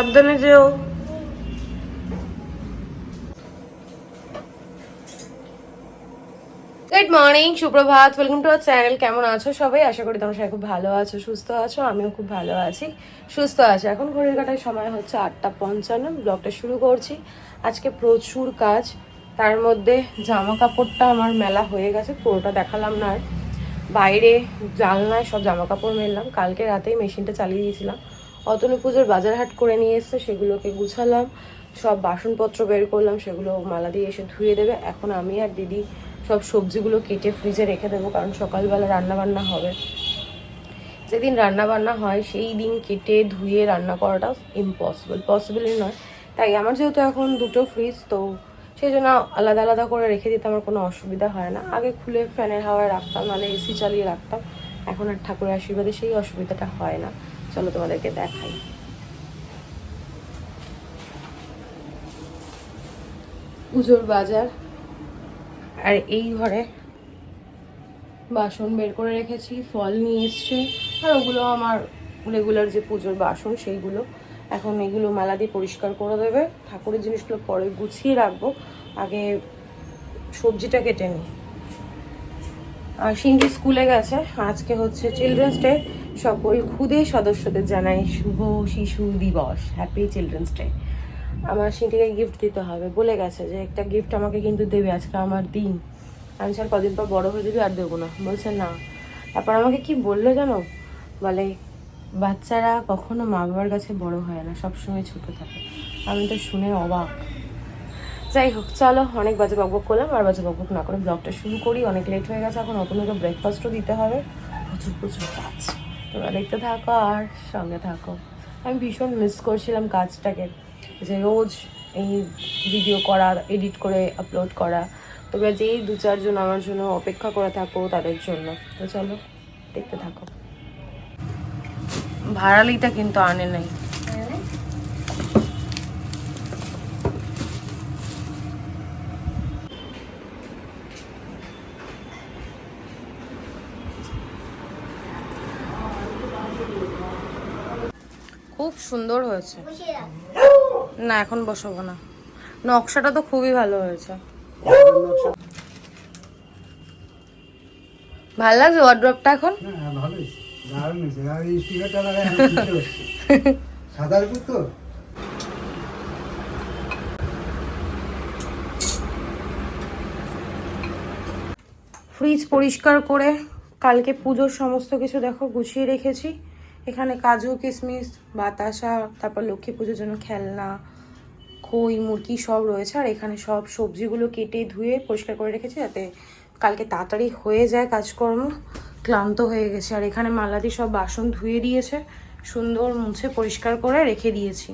সাবধানে যেও। Good morning, সুপ্রভাত, ওয়েলকাম টু আওয়ার চ্যানেল। কেমন আছো সবাই? আশা করি তোমরা সবাই খুব ভালো আছো, সুস্থ আছো। আমিও খুব ভালো আছি, সুস্থ আছি। এখন ঘড়ির কাটার সময় হচ্ছে 8:55। ব্লগটা শুরু করছি। আজকে প্রচুর কাজ, তার মধ্যে জামা কাপড়টা আমার মেলা হয়ে গেছে, পুরোটা দেখালাম না। আর বাইরে জানলায় সব জামা কাপড় মেললাম, কালকে রাতেই মেশিনটা চালিয়ে দিয়েছিলাম। অতনু পুজোর বাজার হাট করে নিয়ে এসছে, সেগুলোকে গুছালাম, সব বাসনপত্র বের করলাম, সেগুলো মালা দিয়ে এসে ধুয়ে দেবে। এখন আমি আর দিদি সব সবজিগুলো কেটে ফ্রিজে রেখে দেবো, কারণ সকালবেলা রান্নাবান্না হবে। যেদিন রান্নাবান্না হয় সেই দিন কেটে ধুয়ে রান্না করাটা পসিবলই নয়। তাই আমার যেহেতু এখন দুটো ফ্রিজ, তো সেই জন্য আলাদা আলাদা করে রেখে দিতে আমার কোনো অসুবিধা হয় না। আগে খুলে ফ্যানের হাওয়ায় রাখতাম, নাহলে এসি চালিয়ে রাখতাম। এখন আর ঠাকুরের আশীর্বাদে সেই অসুবিধাটা হয় না। চলো তোমাদেরকে দেখাই। পুজোর বাজার, আর এই ঘরে বাসন বের করে রেখেছি, ফল নিয়ে এসছে, আর ওগুলো আমার রেগুলার যে পুজোর বাসন সেইগুলো। এখন এগুলো মালা দিয়ে পরিষ্কার করে দেবে। ঠাকুরের জিনিসগুলো পরে গুছিয়ে রাখবো, আগে সবজিটা কেটে নিই। আর সিন্ধি স্কুলে গেছে, আজকে হচ্ছে চিলড্রেন্স ডে। সকল ক্ষুদে সদস্যদের জানাই শুভ শিশু দিবস, হ্যাপি চিলড্রেন্স ডে। আমার সিন্ধিকে গিফট দিতে হবে, বলে গেছে যে একটা গিফট আমাকে কিন্তু দেবে, আজকে আমার দিন। আমি স্যার কদিন পর বড় হয়ে যাবি, আর দেবো না। বলছে না। তারপর আমাকে কি বললো জানো, বলে বাচ্চারা কখনো মা বাবার কাছে বড় হয় না, সবসময় ছোট থাকে। আমি তো শুনে অবাক। যাই হোক, চলো, অনেক বাজে বকবক করলাম, আর বাজে বকবক না করে ব্লগটা শুরু করি। অনেক লেট হয়ে গেছে, এখন অতনুকে ব্রেকফাস্টও দিতে হবে, প্রচুর প্রচুর কাজ। তোমরা দেখতে থাকো আর সঙ্গে থাকো। আমি ভীষণ মিস করছিলাম কাজটাকে, যে রোজ এই ভিডিও করা, এডিট করে আপলোড করা। তবে যেই 2-4 জন আমার জন্য অপেক্ষা করে থাকো, তাদের জন্য। তো চলো দেখতে থাকো। ভাড়ালিটা কিন্তু আনে নাই। খুব সুন্দর হয়েছে। না, এখন বসাবো না। নকশাটা তো খুবই ভালো হয়েছে। ভালো লাগছে ওয়ার্ড্রপটা এখন? ফ্রিজ পরিষ্কার করে কালকে পুজোর সমস্ত কিছু দেখো গুছিয়ে রেখেছি। এখানে কাজু, কিশমিশ, বাতাসা, তারপর লক্ষ্মী পুজোর জন্য খেলনা, খই, মুরগি সব রয়েছে। আর এখানে সব সবজিগুলো কেটে ধুয়ে পরিষ্কার করে রেখেছি, যাতে কালকে তাড়াতাড়ি হয়ে যায় কাজকর্ম। ক্লান্ত হয়ে গেছে। আর এখানে মালাদি সব বাসন ধুয়ে দিয়েছে, সুন্দর মুছে পরিষ্কার করে রেখে দিয়েছি।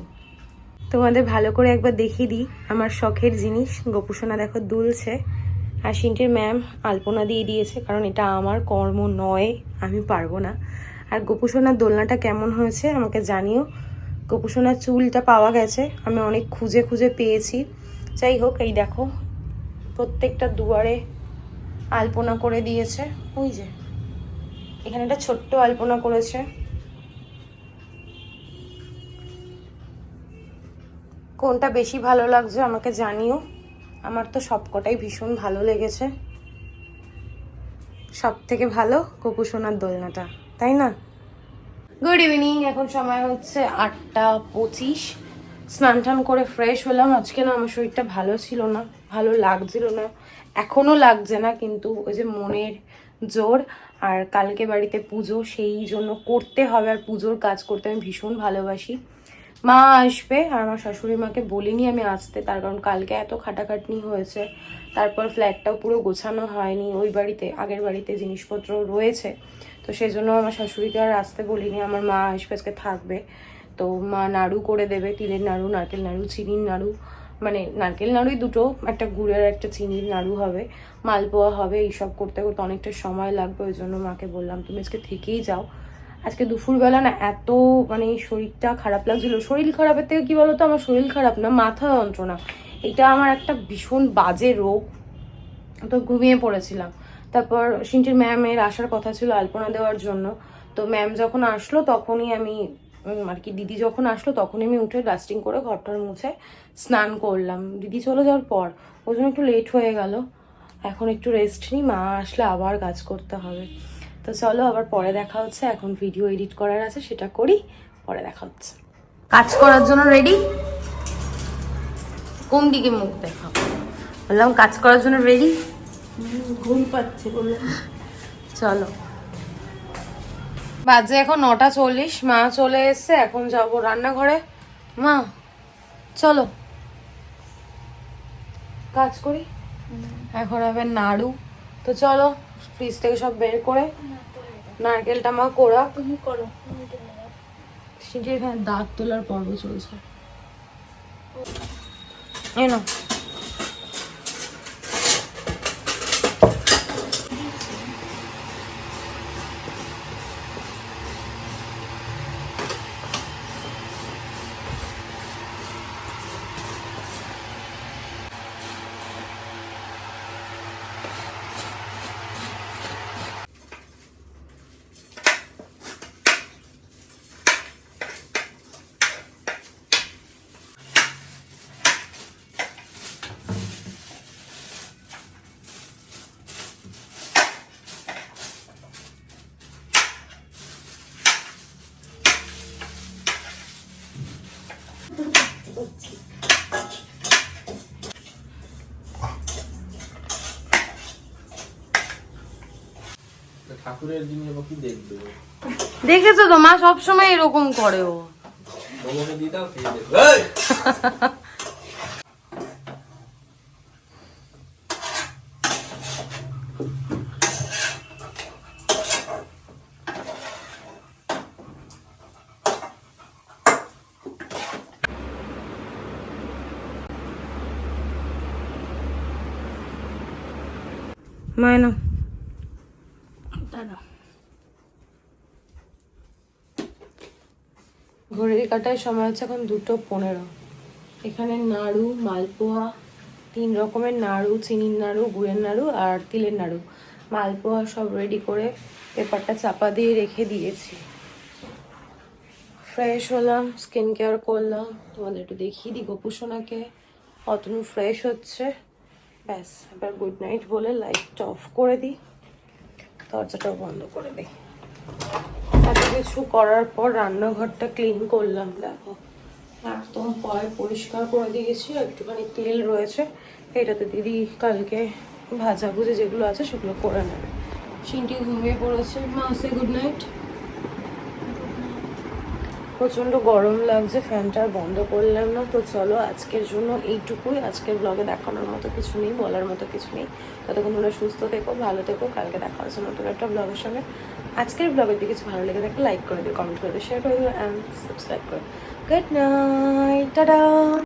তোমাদের ভালো করে একবার দেখিয়ে দিই আমার শখের জিনিস। গোপুসোনা দেখো দুলছে, আর সিন্টির ম্যাম আলপনা দিয়ে দিয়েছে, কারণ এটা আমার কর্ম নয়, আমি পারবো না। আর গোপুসোনার দোলনাটা কেমন হয়েছে আমাকে জানিও। গোপুসোনার চুলটা পাওয়া গেছে, আমি অনেক খুঁজে খুঁজে পেয়েছি। যাই হোক, এই দেখো প্রত্যেকটা দুয়ারে আলপনা করে দিয়েছে। ওই যে এখানে একটা ছোট্ট আলপনা করেছে। কোনটা বেশি ভালো লাগছে আমাকে জানিও। আমার তো সবকটাই ভীষণ ভালো লেগেছে। সব থেকে ভালো গোপুসোনার দোলনাটা, তাই না? গুড ইভিনিং, এখন সময় হচ্ছে 8:25। স্নান টান করে ফ্রেশ হলাম। আজকে না আমার শরীরটা ভালো ছিল না, ভালো লাগছিল না, এখনো লাগছে না, কিন্তু ওই যে মনের জোর। আর কালকে বাড়িতে পুজো, সেই জন্য করতে হবে। আর পুজোর কাজ করতে আমি ভীষণ ভালোবাসি। মা আসবে, আর আমার শাশুড়ি মাকে বলিনি আমি আসতে, তার কারণ কালকে এত খাটাখাটনি হয়েছে। তারপর ফ্ল্যাটটাও পুরো গোছানো হয়নি, ওই বাড়িতে আগের বাড়িতে জিনিসপত্র রয়েছে, তো সেই জন্য আমার শাশুড়িকে আর আসতে বলিনি। আমার মা আসবে, আজকে থাকবে। তো মা নাড়ু করে দেবে, তিলের নাড়ু, নারকেল নাড়ু, চিনির নাড়ু। মানে নারকেল নাড়ুই দুটো, একটা গুড়ের একটা চিনির নাড়ু হবে, মালপোয়া হবে। এইসব করতে করতে অনেকটা সময় লাগবে, ওই জন্য মাকে বললাম তুমি আজকে থেকেই যাও। আজকে দুপুরবেলা না এত মানে শরীরটা খারাপ লাগছিল। শরীর খারাপের থেকে কি বলতো, আমার শরীর খারাপ না, মাথা যন্ত্রণা। এটা আমার একটা ভীষণ বাজে রোগ। তো ঘুমিয়ে পড়েছিলাম। তারপর সিন্টির ম্যামের আসার কথা ছিল আলপনা দেওয়ার জন্য। তো ম্যাম যখন আসলো তখনই আমি আর কি দিদি যখন আসলো তখনই আমি উঠে ডাস্টিং করে ঘরটার মুছে স্নান করলাম। দিদি চলে যাওয়ার পর ওই জন্য একটু লেট হয়ে গেল। এখন একটু রেস্ট নিই, মা আসলে আবার কাজ করতে হবে। তো চলো আবার পরে দেখা হচ্ছে, এখন ভিডিও এডিট করার আছে সেটা করি, পরে দেখা হচ্ছে। কাজ করার জন্য রেডি? কোন দিকে মুখ দেখাবো? বললাম কাজ করার জন্য রেডি? ঘুম পাচ্ছে বললাম। চলো, বাজে এখন 9:40, মা চলে এসছে, এখন যাব রান্নাঘরে। মা চলো কাজ করি। এখন হবে নাড়ু, তো চলো ফ্রিজ থেকে সব বের করে নারকেলটা মা কোড়া। তুমি করো। সিঁড়ির এখানে দাঁত তোলার পর্ব চলছে। এনো ঠাকুরের জিনিস কি দেখবে? দেখেছো তো মা সবসময় এরকম করে ও। বউকে দিয়ে দাও, খেয়ে দেখবে। মায়না দাঁড়া। ঘড়ির কাটায় সময় হচ্ছে এখন 2:15। এখানে নাড়ু, মালপোয়া, 3 রকমের নাড়ু, চিনির নাড়ু, গুড়ের নাড়ু আর তিলের নাড়ু। মালপোয়া সব রেডি করে পেপারটা চাপা দিয়ে রেখে দিয়েছি। ফ্রেশ হলাম, স্কিন কেয়ার করলাম, তোমাদের একটু দেখিয়ে দিই গোপুসোনাকে। অতনু ফ্রেশ হচ্ছে, ব্যাস এবার গুড নাইট বলে লাইটটা অফ করে দিই, দরজাটাও বন্ধ করে দিই। এত কিছু করার পর রান্নাঘরটা ক্লিন করলাম, দেখো একদম পরিষ্কার করে দিয়েছি। একটুখানি তেল রয়েছে, এটাতে দিদি কালকে ভাজা ভুজি যেগুলো আছে সেগুলো করে নেবে। সিনটি ঘুমিয়ে পড়েছে, মা সে গুড নাইট। প্রচণ্ড গরম লাগছে, ফ্যানটা আর বন্ধ করলাম না। তো চলো আজকের জন্য এইটুকুই। আজকের ব্লগে দেখানোর মতো কিছু নেই, বলার মতো কিছু নেই। ততক্ষণ তোমরা সুস্থ থেকো, ভালো থেকো, কালকে দেখা হচ্ছে নতুন একটা ব্লগের সঙ্গে। আজকের ব্লগের দিকে কিছু ভালো লেগে থাকলে লাইক করে দিও, কমেন্ট করে দিও, শেয়ার করে দিও অ্যান্ড সাবস্ক্রাইব করো। Good night, tata.